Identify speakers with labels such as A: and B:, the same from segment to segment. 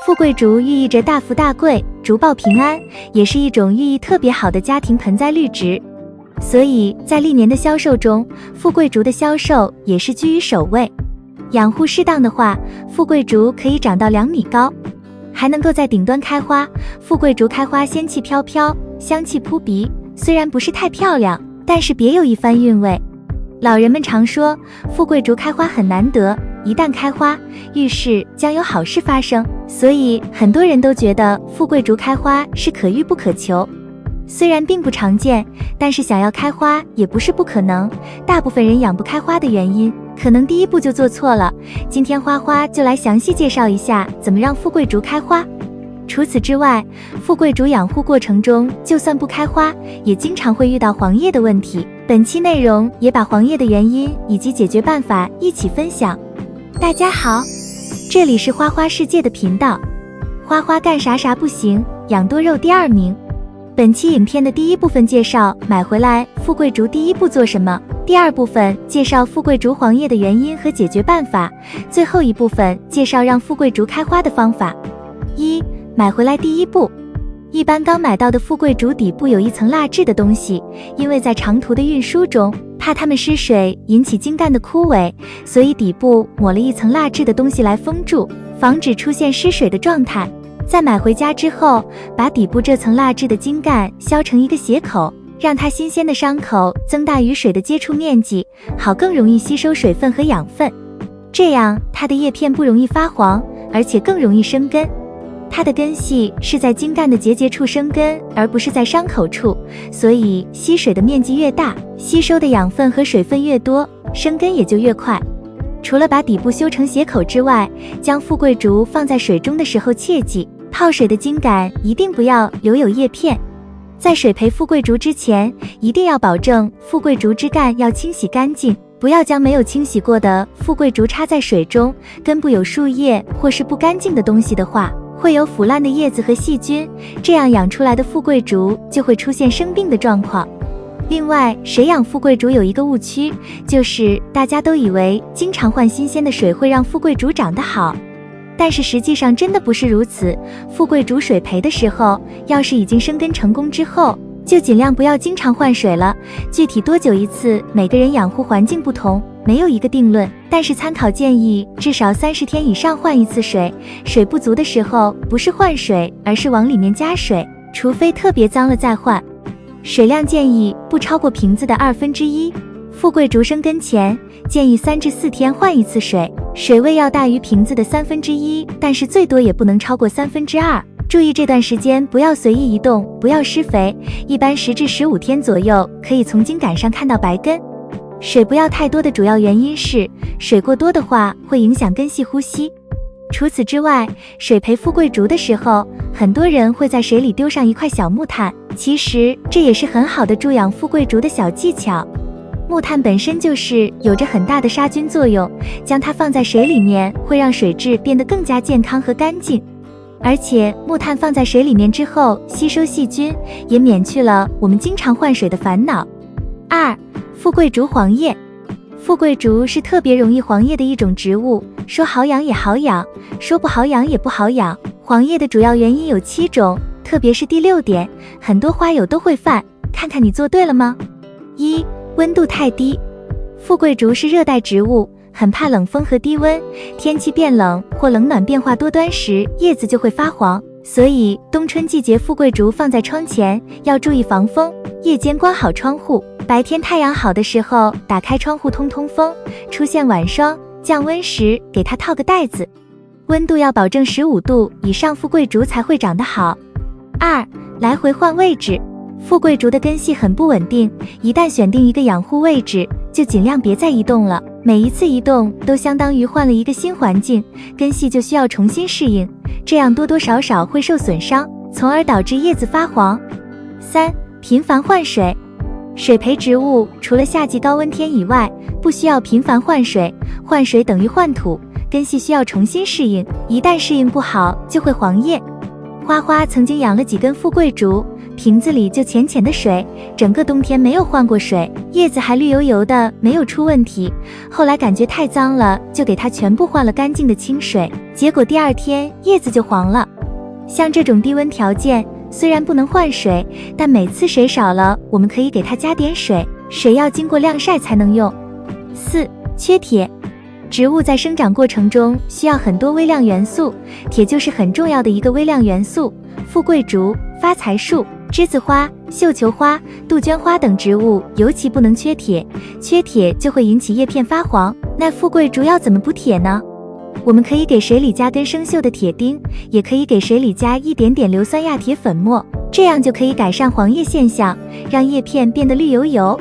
A: 富贵竹寓意着大富大贵、竹报平安，也是一种寓意特别好的家庭盆栽绿植。所以在历年的销售中，富贵竹的销售也是居于首位。养护适当的话，富贵竹可以长到2米高，还能够在顶端开花。富贵竹开花仙气飘飘，香气扑鼻，虽然不是太漂亮，但是别有一番韵味。老人们常说，富贵竹开花很难得，一旦开花，预示将有好事发生，所以很多人都觉得富贵竹开花是可遇不可求。虽然并不常见，但是想要开花也不是不可能。大部分人养不开花的原因，可能第一步就做错了。今天花花就来详细介绍一下怎么让富贵竹开花。除此之外，富贵竹养护过程中，就算不开花，也经常会遇到黄叶的问题。本期内容也把黄叶的原因以及解决办法一起分享。大家好，这里是花花世界的频道。花花干啥啥不行，养多肉第2名。本期影片的第一部分介绍买回来富贵竹第一步做什么，第2部分介绍富贵竹黄叶的原因和解决办法，最后一部分介绍让富贵竹开花的方法。1. 买回来第一步。一般刚买到的富贵竹底部有一层蜡质的东西，因为在长途的运输中，怕它们失水引起茎干的枯萎，所以底部抹了一层蜡质的东西来封住，防止出现失水的状态。在买回家之后，把底部这层蜡质的茎干削成一个斜口，让它新鲜的伤口增大与水的接触面积，好更容易吸收水分和养分，这样它的叶片不容易发黄，而且更容易生根。它的根系是在茎干的结节处生根，而不是在伤口处，所以吸水的面积越大，吸收的养分和水分越多，生根也就越快。除了把底部修成斜口之外，将富贵竹放在水中的时候切记，泡水的茎秆一定不要留有叶片。在水培富贵竹之前，一定要保证富贵竹枝干要清洗干净，不要将没有清洗过的富贵竹插在水中，根部有树叶或是不干净的东西的话，会有腐烂的叶子和细菌，这样养出来的富贵竹就会出现生病的状况。另外，谁养富贵竹有一个误区，就是大家都以为经常换新鲜的水会让富贵竹长得好，但是实际上真的不是如此。富贵竹水培的时候，要是已经生根成功之后，就尽量不要经常换水了。具体多久一次，每个人养护环境不同，没有一个定论，但是参考建议至少30天以上换一次水。水不足的时候，不是换水，而是往里面加水，除非特别脏了再换。水量建议不超过瓶子的1/2。富贵竹生根前，建议3至4天换一次水，水位要大于瓶子的1/3，但是最多也不能超过2/3。注意这段时间不要随意移动，不要施肥，一般10至15天左右可以从茎秆上看到白根。水不要太多的主要原因是，水过多的话会影响根系呼吸。除此之外，水培富贵竹的时候，很多人会在水里丢上一块小木炭，其实这也是很好的助养富贵竹的小技巧。木炭本身就是有着很大的杀菌作用，将它放在水里面会让水质变得更加健康和干净。而且木炭放在水里面之后吸收细菌，也免去了我们经常换水的烦恼。2. 富贵竹黄叶。富贵竹是特别容易黄叶的一种植物，说好养也好养，说不好养也不好养。黄叶的主要原因有7种，特别是第6点，很多花友都会犯，看看你做对了吗？1. 温度太低。富贵竹是热带植物，很怕冷风和低温，天气变冷或冷暖变化多端时，叶子就会发黄，所以冬春季节富贵竹放在窗前，要注意防风，夜间关好窗户，白天太阳好的时候打开窗户通通风，出现晚霜降温时给它套个袋子。温度要保证15度以上，富贵竹才会长得好。2. 来回换位置。富贵竹的根系很不稳定，一旦选定一个养护位置，就尽量别再移动了，每一次移动都相当于换了一个新环境，根系就需要重新适应，这样多多少少会受损伤，从而导致叶子发黄。3. 频繁换水。水培植物除了夏季高温天以外，不需要频繁换水，换水等于换土，根系需要重新适应，一旦适应不好就会黄叶。花花曾经养了几根富贵竹，瓶子里就浅浅的水，整个冬天没有换过水，叶子还绿油油的，没有出问题。后来感觉太脏了，就给它全部换了干净的清水，结果第二天叶子就黄了。像这种低温条件，虽然不能换水，但每次水少了，我们可以给它加点水，水要经过晾晒才能用。4. 缺铁。植物在生长过程中需要很多微量元素，铁就是很重要的一个微量元素。富贵竹、发财树、栀子花、绣球花、杜鹃花等植物尤其不能缺铁，缺铁就会引起叶片发黄。那富贵竹要怎么补铁呢？我们可以给水里加根生锈的铁钉，也可以给水里加一点点硫酸亚铁粉末，这样就可以改善黄叶现象，让叶片变得绿油油。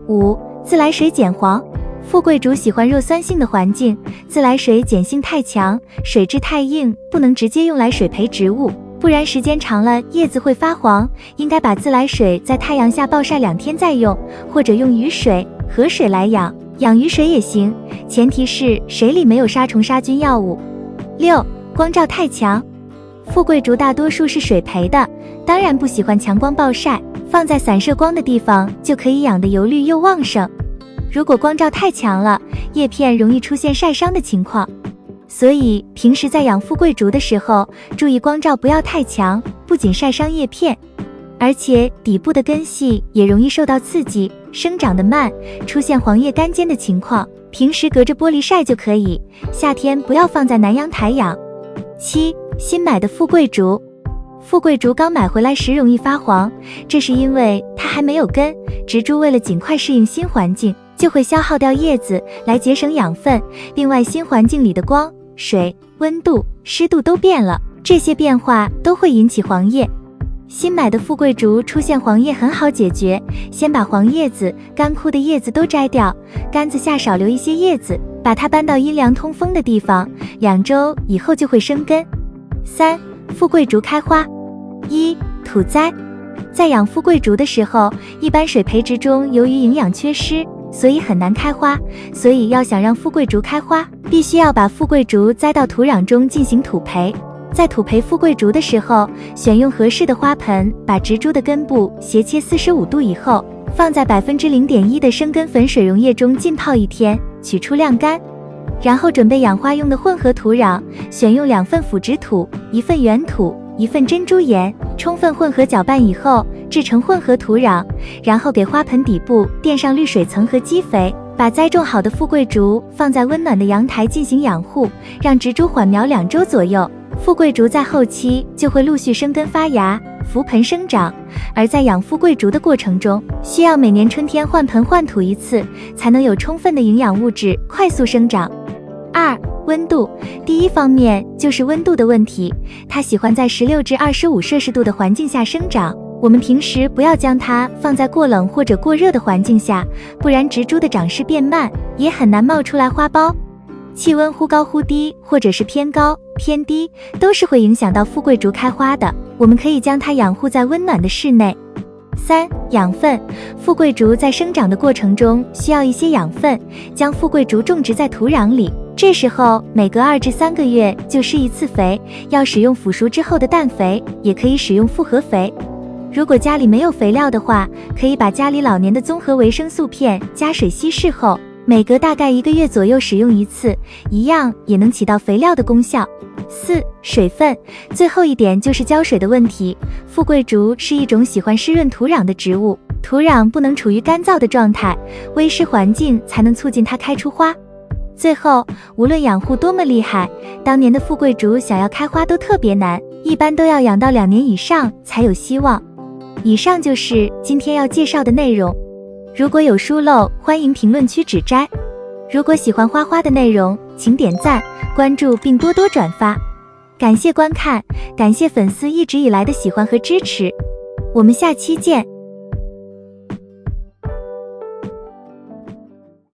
A: 5. 自来水碱黄。富贵竹喜欢弱酸性的环境，自来水碱性太强，水质太硬，不能直接用来水培植物，不然时间长了叶子会发黄。应该把自来水在太阳下暴晒2天再用，或者用雨水、河水来养，养鱼水也行，前提是水里没有杀虫杀菌药物。6. 光照太强。富贵竹大多数是水培的，当然不喜欢强光暴晒，放在散射光的地方就可以养得油绿又旺盛。如果光照太强了，叶片容易出现晒伤的情况，所以平时在养富贵竹的时候，注意光照不要太强，不仅晒伤叶片，而且底部的根系也容易受到刺激，生长得慢，出现黄叶干尖的情况。平时隔着玻璃晒就可以，夏天不要放在南阳台养。7. 新买的富贵竹。富贵竹刚买回来时容易发黄，这是因为它还没有根，植株为了尽快适应新环境，就会消耗掉叶子来节省养分。另外，新环境里的光、水、温度、湿度都变了，这些变化都会引起黄叶。新买的富贵竹出现黄叶很好解决，先把黄叶子、干枯的叶子都摘掉，杆子下少留一些叶子，把它搬到阴凉通风的地方，2周以后就会生根。3. 富贵竹开花。1. 土栽。在养富贵竹的时候，一般水培植中由于营养缺失，所以很难开花，所以要想让富贵竹开花，必须要把富贵竹栽到土壤中进行土培。在土培富贵竹的时候，选用合适的花盆，把植株的根部斜切45度以后，放在 0.1% 的生根粉水溶液中浸泡1天，取出晾干。然后准备养花用的混合土壤，选用2份腐殖土、1份原土、1份珍珠岩，充分混合搅拌以后，制成混合土壤，然后给花盆底部垫上绿水层和基肥，把栽种好的富贵竹放在温暖的阳台进行养护，让植株缓苗2周左右。富贵竹在后期就会陆续生根发芽，扶盆生长。而在养富贵竹的过程中，需要每年春天换盆换土1次，才能有充分的营养物质快速生长。2. 温度。第一方面就是温度的问题，它喜欢在16至25摄氏度的环境下生长，我们平时不要将它放在过冷或者过热的环境下，不然植株的长势变慢，也很难冒出来花苞。气温忽高忽低，或者是偏高偏低，都是会影响到富贵竹开花的，我们可以将它养护在温暖的室内。3. 养分。富贵竹在生长的过程中需要一些养分，将富贵竹种植在土壤里，这时候每隔2至3个月就施1次肥，要使用腐熟之后的氮肥，也可以使用复合肥。如果家里没有肥料的话，可以把家里老年的综合维生素片加水稀释后，每隔大概1个月左右使用1次，一样也能起到肥料的功效。4. 水分。最后一点就是浇水的问题。富贵竹是一种喜欢湿润土壤的植物，土壤不能处于干燥的状态，微湿环境才能促进它开出花。最后，无论养护多么厉害，当年的富贵竹想要开花都特别难，一般都要养到2年以上才有希望。以上就是今天要介绍的内容，如果有疏漏，欢迎评论区指摘。如果喜欢花花的内容，请点赞、关注并多多转发。感谢观看，感谢粉丝一直以来的喜欢和支持，我们下期见。